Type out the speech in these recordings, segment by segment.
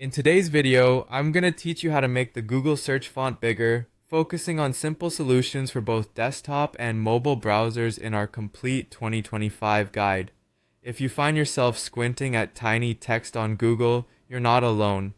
In today's video, I'm going to teach you how to make the Google search font bigger, focusing on simple solutions for both desktop and mobile browsers in our complete 2025 guide. If you find yourself squinting at tiny text on Google, you're not alone.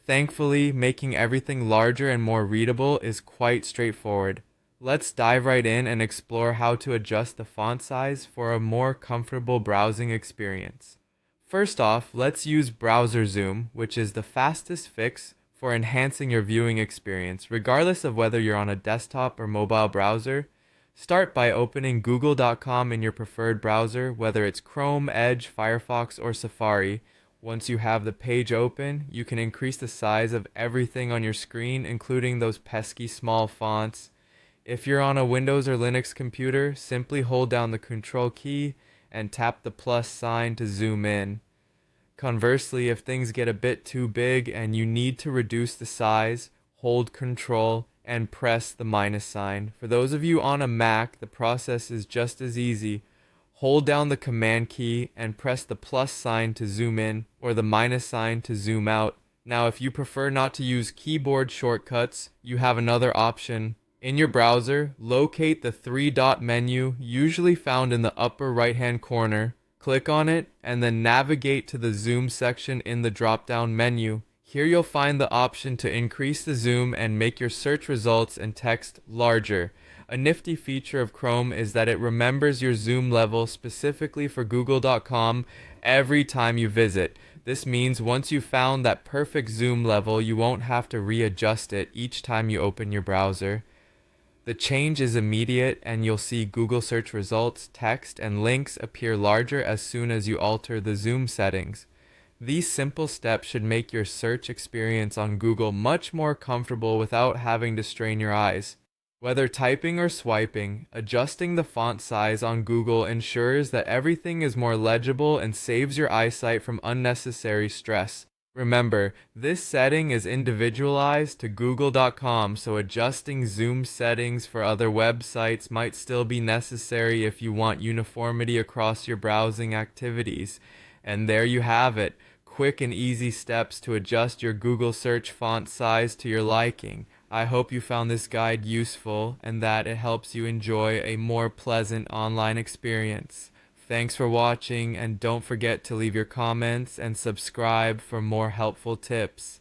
Thankfully, making everything larger and more readable is quite straightforward. Let's dive right in and explore how to adjust the font size for a more comfortable browsing experience. First off, let's use browser zoom, which is the fastest fix for enhancing your viewing experience, regardless of whether you're on a desktop or mobile browser. Start by opening google.com in your preferred browser, whether it's Chrome, Edge, Firefox, or Safari. Once you have the page open, you can increase the size of everything on your screen, including those pesky small fonts. If you're on a Windows or Linux computer, simply hold down the Control key and tap the plus sign to zoom in. Conversely, if things get a bit too big and you need to reduce the size, hold Control and press the minus sign. For those of you on a Mac, the process is just as easy. Hold down the Command key and press the plus sign to zoom in or the minus sign to zoom out. Now, if you prefer not to use keyboard shortcuts, you have another option. In your browser, locate the three-dot menu usually found in the upper right-hand corner. Click on it and then navigate to the zoom section in the drop-down menu. Here you'll find the option to increase the zoom and make your search results and text larger. A nifty feature of Chrome is that it remembers your zoom level specifically for google.com every time you visit. This means once you've found that perfect zoom level, you won't have to readjust it each time you open your browser. The change is immediate and you'll see Google search results, text, and links appear larger as soon as you alter the zoom settings. These simple steps should make your search experience on Google much more comfortable without having to strain your eyes. Whether typing or swiping, adjusting the font size on Google ensures that everything is more legible and saves your eyesight from unnecessary stress. Remember, this setting is individualized to google.com, so adjusting zoom settings for other websites might still be necessary if you want uniformity across your browsing activities. And there you have it, quick and easy steps to adjust your Google search font size to your liking. I hope you found this guide useful and that it helps you enjoy a more pleasant online experience. Thanks for watching, and don't forget to leave your comments and subscribe for more helpful tips.